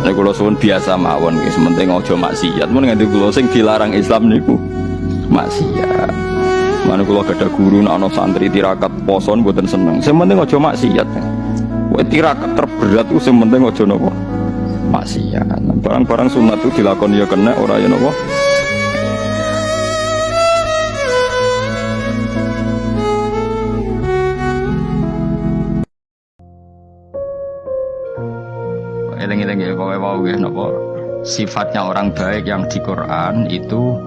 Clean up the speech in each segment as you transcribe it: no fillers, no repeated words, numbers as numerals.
Nek kula suwun biasa mawon nggih, sementing aja maksiat. Mun nganti kula sing dilarang Islam niku maksiat. Mane kula gadah guru nek ana santri tirakat poso mboten seneng. Sing penting aja maksiat. Wae tirakat terberat ku sing penting aja napa maksiat. Barang-barang sunat itu dilakoni ya kena, ora ya napa. Eleng-eleng ya kowe wau nggih napa sifatnya orang baik yang di Quran itu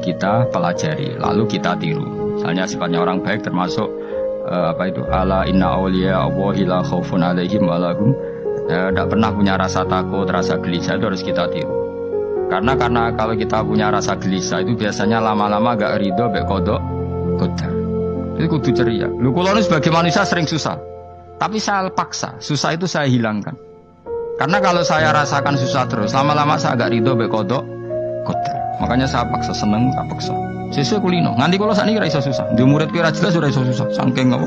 kita pelajari lalu kita tiru. Misalnya sifatnya orang baik termasuk apa itu ala inna auliya Allahi la khaufun alaihim wa lahum tidak pernah punya rasa takut, rasa gelisah, itu harus kita tiru. Karena kalau kita punya rasa gelisah itu biasanya lama-lama gak ridho mek kodok qadar. Itu kudu ceria. Lu kula sebagai manusia sering susah. Tapi saya paksa, susah itu saya hilangkan. Karena kalau saya rasakan susah terus, lama-lama saya agak ridho mek kodok qadar. Makanya saya paksa, seneng tak paksa. Sesuai kulino. Nganti kalau saat ini rasa susah. Di murid kira jelas sudah susah. Sangking apa?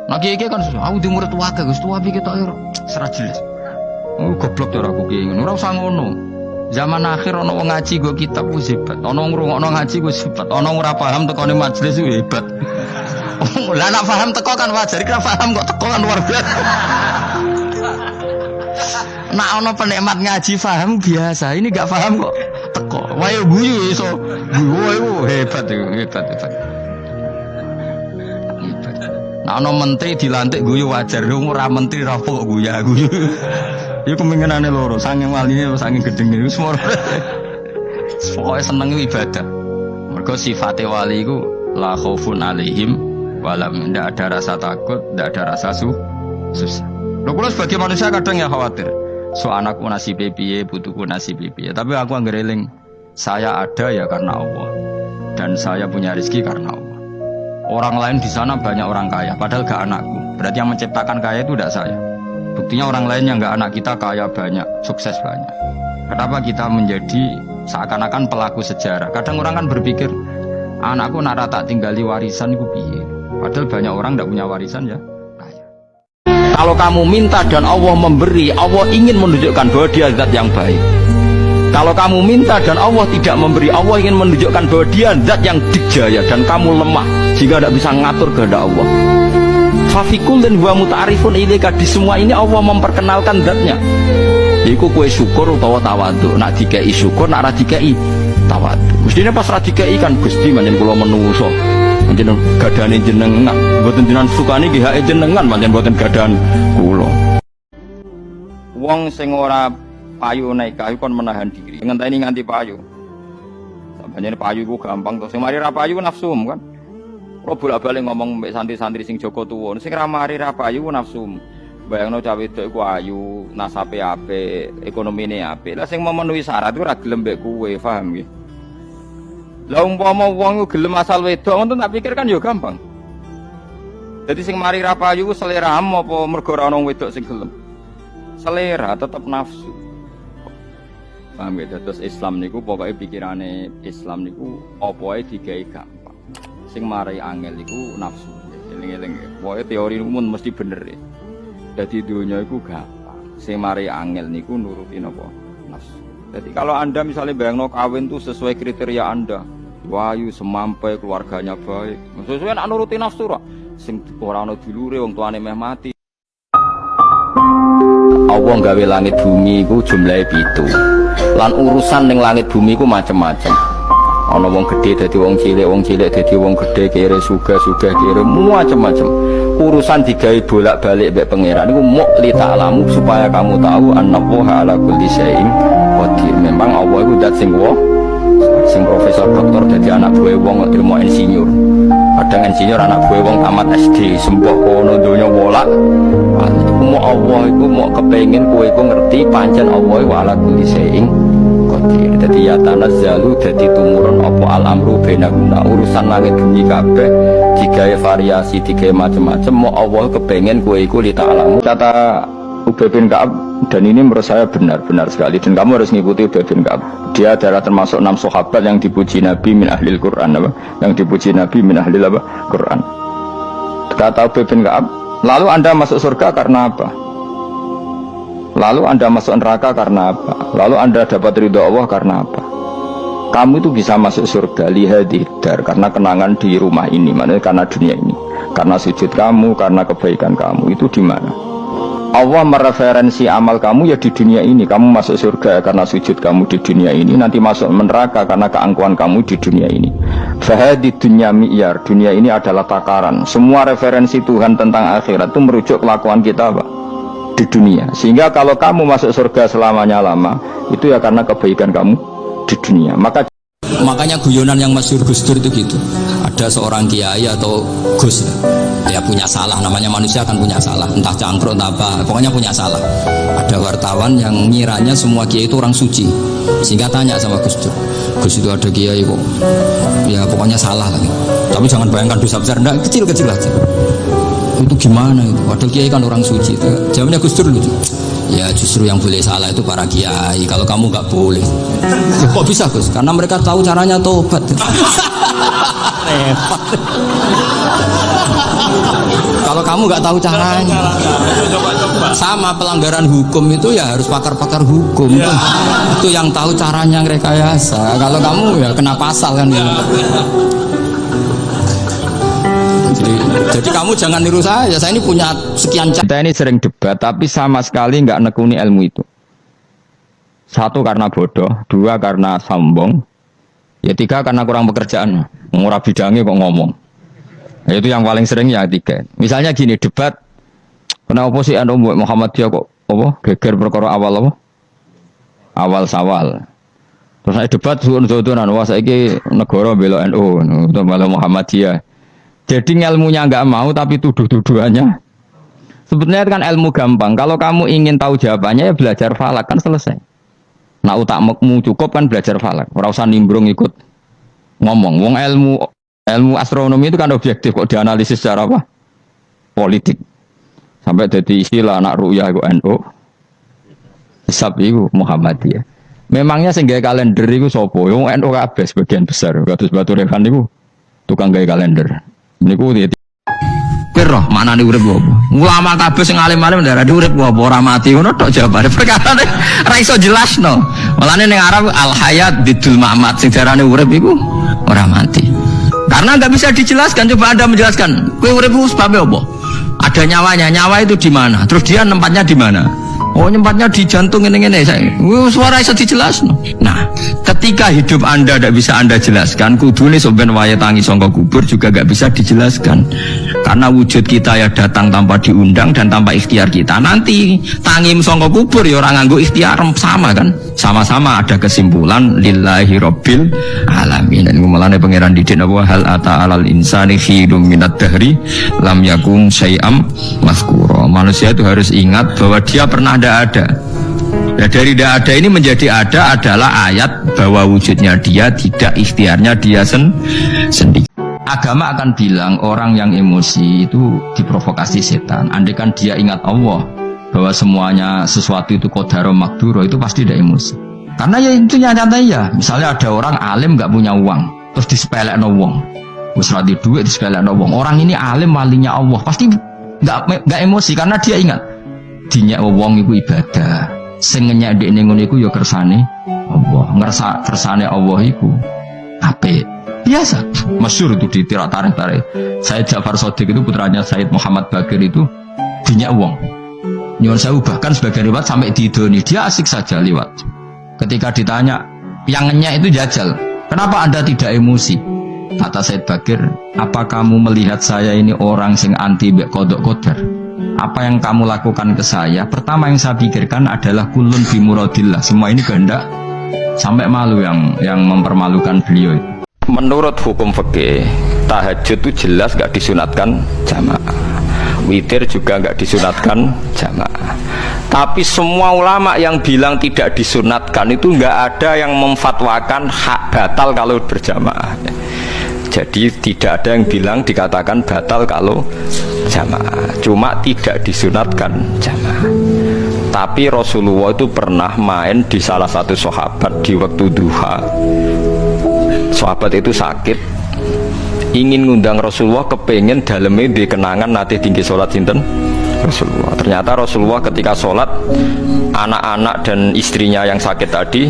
Nah kiai kan susah. Aku di murid wae Gus, tuwa iki kita serah jelas. Oh goblok cara aku kiai ngono. Ora usah ngono. Zaman akhir ana wong ngaji go kitab ku hebat. Ana ngrungokno ngaji ku hebat. Ana ora paham tekone majelis ku hebat. Lah nek paham teko kan wajar, kira paham kok teko kan luar biasa. Nak ana penikmat ngaji paham biasa. Ini gak paham kok teko. Wae guyu iso. Guyu hebat. Nah, ana menteri dilantik guyu wajar, ora menteri ra kok guyu. Iku kemungkinane loro, saking waline saking gedenge iku semua. Pokoke seneng ibadah. Mergo sifate wali iku la khaufun alaihim walam, ndak ada rasa takut, ndak ada rasa susah. Lho kula sebagai manusia kadang ya khawatir. So anakku nasibe piye, putuku nasibe piye. Tapi aku anggere eling, saya ada ya karena Allah. Dan saya punya rezeki karena Allah. Orang lain di sana banyak orang kaya, padahal gak anakku. Berarti yang menciptakan kaya itu tidak saya. Buktinya orang lain yang gak anak kita kaya banyak, sukses banyak. Kenapa kita menjadi seakan-akan pelaku sejarah? Kadang orang kan berpikir, anakku nak tak tinggali warisan itu piye. Padahal banyak orang tidak punya warisan ya kaya. Kalau kamu minta dan Allah memberi, Allah ingin menunjukkan bahwa dia zat yang baik. Kalau kamu minta dan Allah tidak memberi, Allah ingin menunjukkan bahwa dia zat yang dijaya dan kamu lemah sehingga tidak bisa ngatur kehendak Allah. Fafikul dan huwa muta'arifun ilaika, di semua ini Allah memperkenalkan zatnya. Iku kue syukur utawa tawadhu. Nak dikei syukur, nak ra dikei tawadhu. Mestinya pas ra dikei kan Gusti manjen kula menungso. Manjen gadane jenengan, mboten jenengan sukani nggih hake jenengan, manjen mboten gadahan kula. Wong sing ora payu nikah kon menahan diri. Ngenteni nganti payu. Sampeyan payu ku gampang to. Sing mari ra payu nafsum kan. Kalau bolak-balik ngomong mbek santri-santri sing Joko tuwa, sing ra mari ra payu nafsu. Bayangno cah wedok iku ayu, nasabe apik, ekonomine apik. Lah sing memenuhi syarat iku ra gelem mbek kowe, paham nggih? Lah umpama wong gelem asal wedok ngoten tak pikir kan ya gampang. Jadi sing mari ra payu seleramu apa mergo ora ana wedok sing gelem? Selera tetep nafsu. Paham nggih? Terus Islam niku pokoke pikirane Islam niku apa wae digawe gampang. Sing marai angel iku nafsu. Eling-eling. Pokoke teori niku mesti bener ya. Dadi dunya iku gampang. Sing marai angel niku nuruti napa? Nafsu. Jadi kalau Anda misalnya bayangno kawin tuh sesuai kriteria Anda. Wayu, semampai, keluarganya baik. Sesuai nak nuruti nafsu ra. Sing ora ana dulure wong tuane meh mati. Allah gawe langit bumi iku jumlahe 7. Lan urusan ning langit bumi iku macam-macam. Ana wong gedhe dadi wong cilik dadi wong gedhe, kere sugih kere macam-macam. Urusan digawe bolak-balik mbek pangeran niku muk li ta'lamu supaya kamu tahu annallaha ala kulli syai'in qadir. Memang Allah iku zat sing profesor doktor dadi anak buah wong ilmu insinyur. Kadang insinyur anak buah wong tamat SD sembah kono donya wolak. Muk Allah iku muk kepengin kowe iku ngerti pancen Allah wa ala kulli syai'in qadir. Dadi ya tanazzalu dadi tumurun apa al-amru bainahunna, urusan langit bumi kabeh digawe variasi, digawe macam-macam. Mau Allah kepengen kowe iku li ta'lamu. Kata Ubay bin Ka'ab, dan ini menurut saya benar sekali, dan kamu harus ngikuti Ubay bin Ka'ab. Dia adalah termasuk 6 sahabat yang dipuji Nabi min ahlil Quran, apa? Yang dipuji Nabi min ahlil apa? Quran. Kata Ubay bin Ka'ab, lalu Anda masuk surga karena apa? Lalu Anda masuk neraka karena apa? Lalu Anda dapat ridho Allah karena apa? Kamu itu bisa masuk surga lihadidar karena kenangan di rumah ini, maksudnya karena dunia ini, karena sujud kamu, karena kebaikan kamu. Itu di mana? Allah mereferensi amal kamu ya di dunia ini. Kamu masuk surga karena sujud kamu di dunia ini, nanti masuk neraka karena keangkuhan kamu di dunia ini. Fahadi dunya mi'yar, dunia ini adalah takaran. Semua referensi Tuhan tentang akhirat itu merujuk kelakuan kita, Pak, di dunia. Sehingga kalau kamu masuk surga selamanya lama, itu ya karena kebaikan kamu di dunia. Makanya guyonan yang masyhur Gus Dur itu gitu. Ada seorang kiai atau Gus, dia punya salah, namanya manusia kan punya salah, entah cangkruk entah apa, pokoknya punya salah. Ada wartawan yang ngiranya semua kiai itu orang suci, sehingga tanya sama Gus Dur, Gus itu ada kiai kok, ya pokoknya salah lagi. Tapi jangan bayangkan dosa besar, enggak, kecil-kecil aja. Itu gimana itu? Padahal kiai kan orang suci. Jawabnya Gus Dur lucu. Ya justru yang boleh salah itu para kiai. Kalau kamu nggak boleh. Kok bisa Gus? Karena mereka tahu caranya tobat. Repot. Kalau kamu nggak tahu caranya, sama pelanggaran hukum itu ya harus pakar-pakar hukum. Itu yang tahu caranya rekayasa. Kalau kamu ya kena pasal kan. Jadi kamu jangan niru saya ini punya sekian cara. Kita ini sering debat tapi sama sekali nggak nekuni ilmu itu. Satu karena bodoh, dua karena sombong, ya tiga karena kurang pekerjaan. Murah bidangnya kok ngomong. Nah, itu yang paling sering ya tiga. Misalnya gini, debat kenapa sih Muhammadiyah kok geger perkara awal apa? Awal Sawal. Terus saya debat suun-suunan, wah saiki negara bela NU, bela Muhammadiyah. Jadi ilmunya nggak mau tapi tuduh-tuduhannya. Sebetulnya kan ilmu gampang. Kalau kamu ingin tahu jawabannya ya belajar falak kan selesai. Nah utakmu cukup kan belajar falak. Ora usah nimbrung ikut ngomong. Wong ilmu astronomi itu kan objektif kok dianalisis secara apa? Politik. Sampai jadi istilah anak ru'yah itu NU. Hisab itu Muhammadiyah. Memangnya sing gawe kalender iku sapa? Wong NU kabeh sebagian besar. Kados Batu Rehan niku tukang gawe kalender. Niku dia kira maknane urip apa? Ulama kabeh sing alim-alim ndara urip apa ora mati ngono tok jawabane. Perkara ora iso jelasno. Mulane ning Arab al hayat bidul mamat sing darane urip iku ora mati. Karena enggak bisa dijelaskan. Coba Anda menjelaskan, kowe urip iku sebab apa? Ada nyawanya. Nyawa itu di mana? Terus dia nempatnya di mana? Oh, nyempatnya di jantung ngene-ngene. Suara iso dijelasno. Nah, ketika hidup Anda tidak bisa Anda jelaskan, kudune sampeyan wayahe tangi sangka kubur juga enggak bisa dijelaskan. Karena wujud kita ya datang tanpa diundang dan tanpa ikhtiar kita. Nanti tangi sangka kubur ya ora nganggo ikhtiar, sama kan? Sama-sama ada kesimpulan lillahi rabbil alamin. Dan mulane pangeran didik apa hal ata alal insani khidum minad dahri lam yakun syai'am mazkura. Manusia itu harus ingat bahwa dia pernah ada. Nah, dari tidak ada ini menjadi ada adalah ayat bahwa wujudnya dia tidak ikhtiarnya dia sendiri. Agama akan bilang orang yang emosi itu diprovokasi setan. Andai kan dia ingat Allah bahwa semuanya sesuatu itu qadar makduro, itu pasti tidak emosi. Karena ya itu nyata ya. Misalnya ada orang alim nggak punya uang, terus disepelekno wong. Wis ra di duit disepelekno wong. Orang ini alim walinya Allah, pasti nggak emosi karena dia ingat dinyak wong iku ibadah. Sing ngenyek ndekne ngono iku ya kersane Allah. Ngerasa kersane Allah iku apik. Biasa. Masyhur itu di tarikh-tarikh. Said Ja'far Shadiq itu putranya Said Muhammad Bakir itu dinyak wong. Nyuwun sewu bahkan sebagian riwayat sampai didoni. Dia asik saja lewat. Ketika ditanya, yang ngenyek itu jajal. Kenapa Anda tidak emosi? Kata Said Bakir, apa kamu melihat saya ini orang sing anti mbek kodok kodar? Apa yang kamu lakukan ke saya? Pertama yang saya pikirkan adalah kulun bimuradillah. Semua ini kehendak. Sampai malu yang mempermalukan beliau. Menurut hukum fikih, tahajud itu jelas gak disunatkan jamaah. Witir juga gak disunatkan jamaah. Tapi semua ulama yang bilang tidak disunatkan itu gak ada yang memfatwakan hak batal kalau berjamaah. Jadi tidak ada yang bilang dikatakan batal kalau jamaah. Cuma tidak disunatkan jamaah. Tapi Rasulullah itu pernah main di salah satu sahabat di waktu duha. Sahabat itu sakit, ingin ngundang Rasulullah, kepengen dalamnya di kenangan nanti tinggi sholat sinten Rasulullah. Ternyata Rasulullah ketika sholat, anak-anak dan istrinya yang sakit tadi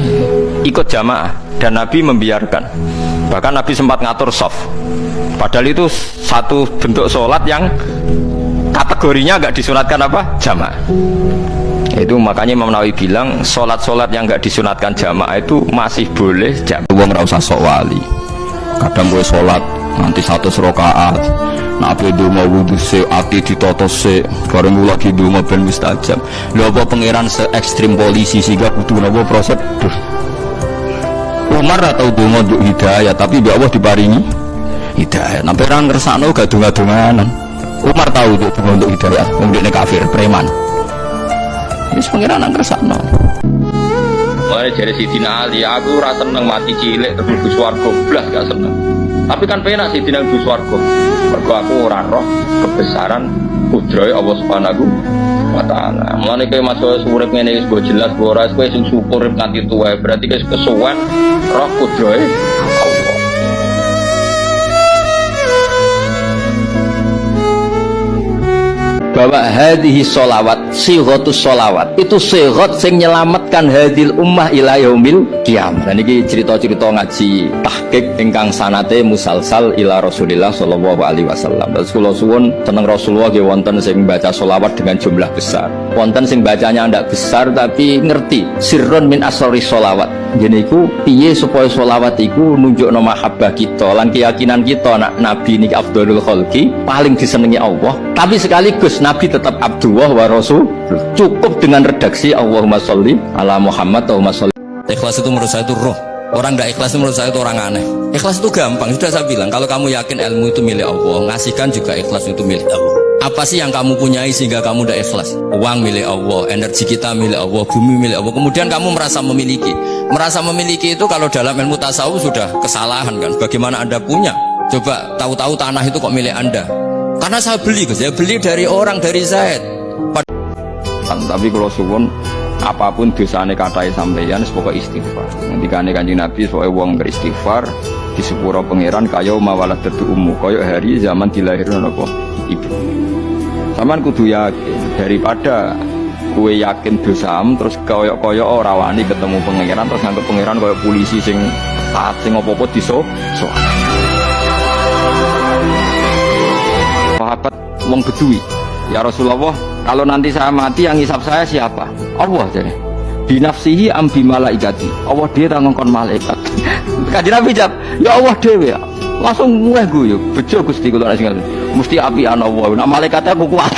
ikut jamaah dan Nabi membiarkan. Bahkan Nabi sempat ngatur shaf. Padahal itu satu bentuk sholat yang kategorinya nggak disunatkan apa? Jamaah. Itu makanya Imam Nawawi bilang sholat-sholat yang nggak disunatkan jamaah itu masih boleh jamaah. Wong ora usah sok wali. Kadang gue sholat nanti 100 rakaat. Nabi donga wudu se ati ditoto se bareng lagi donga ben mustajab. Lha apa pangeran se ekstrim polisi sehingga kudu napa prosedur. Umar atau donga untuk hidayah tapi mbak Allah diparingi hidayah. Nampi ra ngersakno gak donga-donganan. Umar tahu itu donga untuk hidayah, wong dekne kafir preman. Wis pangeran nang ngersakno. Mulai dari Sidina Ali, aku ora seneng mati cilik terus mlebu swarga, blas gak seneng. Tapi kan penak Sidina mlebu swarga. Mergo aku ora roh kebesaran kudrahe Allah Subhanahu wa taala. Mulane kowe masuk urip ngene wis go jelas go ora kowe sing syukur nganti tuwa, berarti kowe kesuwen roh kudrahe Allah. Bahwa hadhihi sholawat sighatus sholawat itu sighat sing nyelametkan hadil ummah ila yaumil qiyamah. Dan ini cerita-cerita ngaji tahqiq ingkang sanate musalsal ila Rasulillah sallallahu alaihi wasallam. Terus kula suwun seneng Rasulullah nggih wonten sing baca sholawat dengan jumlah besar. Wonten sing bacanya ndak besar tapi ngerti sirrun min asrori sholawat. Jadi iku piye supaya sholawat iku nunjukno mahabbah kita lan keyakinan kita nak Nabi niki afdhalul khalqi paling disenengi Allah. Tapi sekaligus Nabi tetap Abdullah wa Rasul. Cukup dengan redaksi Allahumma sholli ala Muhammad Allahumma sholli. Ikhlas itu menurut saya itu roh. Orang tidak ikhlas itu menurut saya itu orang aneh. Ikhlas itu gampang. Sudah saya bilang kalau kamu yakin ilmu itu milik Allah, ngasihkan juga ikhlas itu milik Allah. Apa sih yang kamu punyai sehingga kamu tidak ikhlas? Uang milik Allah, energi kita milik Allah, bumi milik Allah. Kemudian kamu merasa memiliki. Merasa memiliki itu kalau dalam ilmu tasawuf sudah kesalahan kan. Bagaimana Anda punya? Coba tahu-tahu tanah itu kok milik Anda. Karena saya beli, saya beli dari orang, dari Zaid. Tapi kalau suwun apapun dosane katai sampeyan pokok istighfar. Ngendikane Kanjeng Nabi soe wong beristighfar di sepuro pangeran kaya mawalat tetu ummu, kaya hari zaman dilahirno napa ibu. Saman kudu yakin daripada kue yakin dosam terus kaya ora wani ketemu pangeran terus nganggep pangeran kaya polisi sing taat sing apa-apa diso. Sahabat wong Bedui, ya Rasulullah, kalau nanti saya mati yang hisab saya siapa? Allah jadi. Binafsihi ambi malaikati. Allah dia ngongkon malaikat. Kanjeng Nabi jawab, ya Allah dhewe. Langsung mueh guyu, bejo Gusti kula sing mesti api ana Allah. Nek malaikate aku kuat.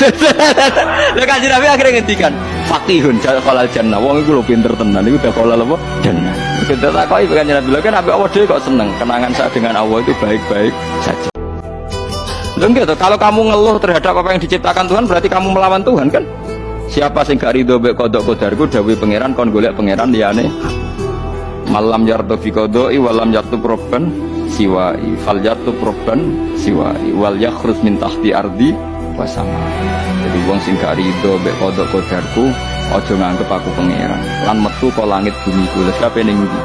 Lha Kanjeng Nabi akhirnya ngendikan, faqihun jalal jannah. Wong iku lho pinter tenan iku dakhalal apa? Jannah. Kita takoki Kanjeng Nabi, lha kan Allah dhewe kok seneng. Kenangan saya dengan Allah itu baik-baik saja. Loh gitu, kalau kamu ngeluh terhadap apa yang diciptakan Tuhan berarti kamu melawan Tuhan kan? Siapa sing gak ridho mek kodok kodarku dawuh pangeran kon golek pangeran liyane. Malam yartu fi qodoi walam yartu proban siwai fal yartu proban siwai wal yakhrus min tahti ardi wasama. Jadi wong sing gak ridho mek kodok kodarku aja nganggep aku pangeran. Lan metu kok langit bumi ku lha kabeh ning ndi.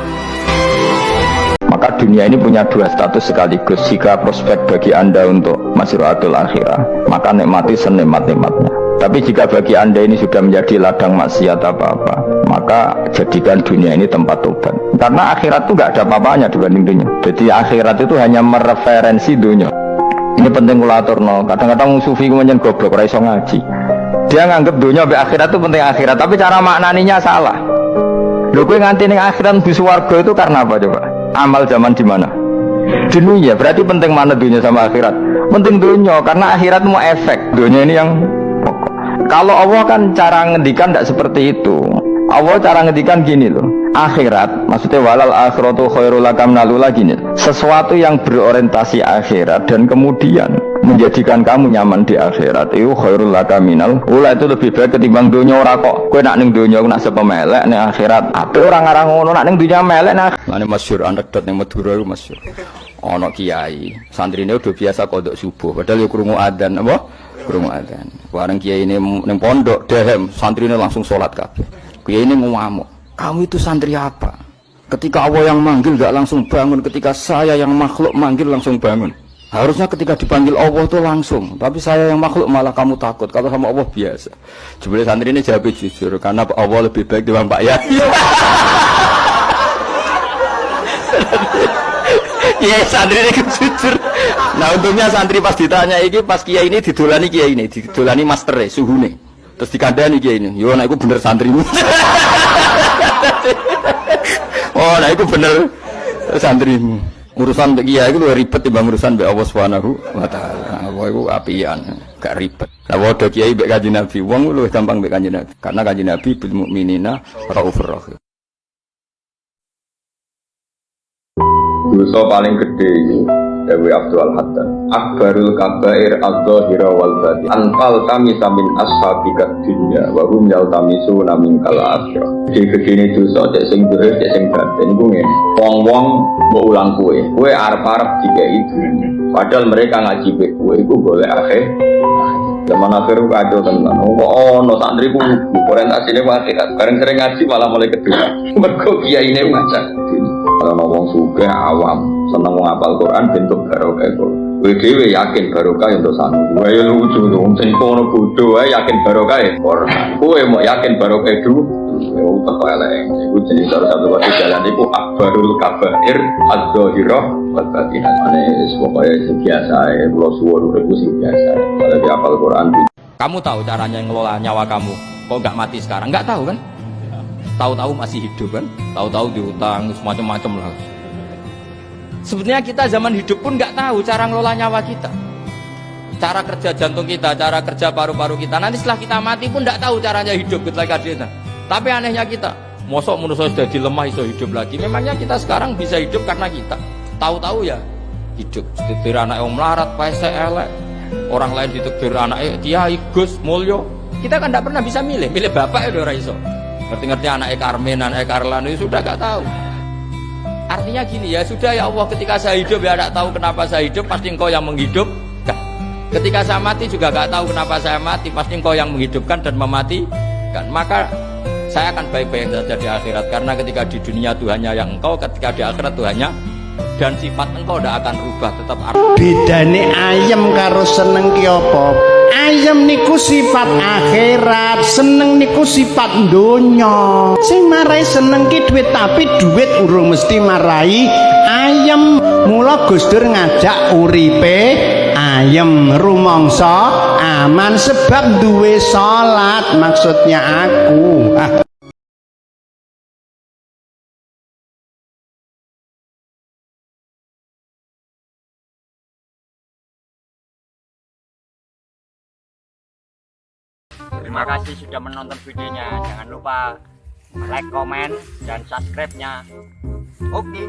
Maka dunia ini punya dua status sekaligus. Jika prospek bagi Anda untuk masiratul akhirah, maka nikmati senikmat-nikmatnya. Tapi jika bagi Anda ini sudah menjadi ladang maksiat apa-apa, maka jadikan dunia ini tempat tobat. Karena akhirat itu gak ada apa-apanya dibanding dunia. Jadi akhirat itu hanya mereferensi dunia. Ini penting kulaturno. Kadang-kadang sufi kemudian goblok, ora iso ngaji. Dia nganggep dunia sampai akhirat itu penting akhirat, tapi cara maknaninya salah. Lho kowe nganti ning akhirat mlebu swarga itu karena apa coba? Amal zaman di mana? Dunia. Berarti penting mana dunia sama akhirat? Penting dunia karena akhirat mau efek. Dunia ini yang pokok. Kalau Allah kan cara ngendikan tidak seperti itu. Allah cara ngendikan gini loh. Akhirat, maksudnya walal akhiratu khairul lakam nalula gini. Sesuatu yang berorientasi akhirat dan kemudian menjadikan kamu nyaman di akhirat itu khairul lakaminal ula itu lebih baik ketimbang dunia. Ora kok kowe nak ning dunia nak sepemelek ning akhirat ape orang ngarang ngono nak ning dunia melek nah mane masyhur anekdot ning Madura iku masyhur ana kiai santrine udah biasa kodok subuh padahal yo krungu adzan apa krungu adzan bareng kiai ini ning pondok dehem santrine langsung salat kabeh kiai ini ngamuk kamu itu santri apa ketika Allah yang manggil gak langsung bangun ketika saya yang makhluk manggil langsung bangun Harusnya ketika dipanggil Allah tuh langsung, tapi saya yang makhluk malah kamu takut. Kalau sama Allah biasa. Jebule santri ini jawab jujur, karena Allah lebih baik dibanding Pak Yai. Iya santri ini jujur. Nah untungnya santri pas ditanya ini, pas kiai ini didolani master suhu nih. Terus dikandani kiai ini, yo nah itu bener santrimu. Oh nah itu bener santrimu. Urusan bagi kiai itu lebih ribet dibanding urusan bagi Allah Subhanahu wa taala. Allah itu apian, gak ribet. Lah wadah kiai bagi kanjeng Nabi, wong luwih gampang bagi kanjeng Nabi. Karena kanjeng Nabi bil mukminina raufur rahim. Dosa paling gede itu Dewi Abdul Haddad Akbarul kabair az-zahira wal batin Anfal tamisa min ashabikat dunya Wahum yal tamisu namin kala asyah. Gede ini dosa cek sing dohir cek sing batin itu ngene. Wong-wong mau ulang kue arep-arep jika itu padahal mereka ngaji kue itu boleh akhir. Zaman akhir kacau tenan. Oh no santri ku orientasine akhirat. Bareng sering ngaji malah mulai kedua. Mergo kiai ini ngajak. Kalau ngomong sugih awam, seneng ngapal Quran bentuk barokah itu. Kowe dhewe yakin barokah untuk santri. Wae lucu dong, sing kono bodho wae yakin barokah ya Quran. Kowe mau yakin barokah itu ya utek elek. Iku jenis salah satu waktu jalan iku akbarul kabair az-zahirah wal batinah. Ane pokoke biasa ae, kula suwun iku sing biasa. Kalau hafal Quran. Kamu tahu caranya ngelola nyawa kamu? Kok enggak mati sekarang? Enggak tahu kan? Tahu-tahu masih hidup kan? Tahu-tahu diutang semacam-macam lah. Sebetulnya kita zaman hidup pun nggak tahu cara ngelola nyawa kita, cara kerja jantung kita, cara kerja paru-paru kita. Nanti setelah kita mati pun nggak tahu caranya hidup ketika kita. Tapi anehnya kita, mosok manusia sudah dilemah iso hidup lagi. Memangnya kita sekarang bisa hidup karena kita tahu-tahu ya hidup. Ditekdir anak yang melarat, paese elek. Orang lain ditekdir anak Kiai Gus Mulyo. Kita kan nggak pernah bisa milih bapak ya ora iso. Ngerti-ngerti anak Karmen, anak Karlan itu sudah gak tahu. Artinya gini ya, sudah ya Allah ketika saya hidup ya tidak tahu kenapa saya hidup, pasti engkau yang menghidupkan. Ketika saya mati juga gak tahu kenapa saya mati, pasti engkau yang menghidupkan dan mematikan. Maka saya akan baik-baik saja di akhirat, karena ketika di dunia Tuhannya yang engkau, ketika di akhirat Tuhannya, dan sifat engkau tidak akan rubah, tetap bedane ayam karo seneng ki apa? Ayam niku sifat akhirat, seneng niku sifat donya. Sing marai seneng ki duit, tapi duit urung mesti marai ayam. Mula Gus Dur ngajak uripe ayam rumangsa aman sebab duwe salat, maksudnya aku. Terima kasih sudah menonton videonya. Jangan lupa like, komen, dan subscribe-nya. Oke.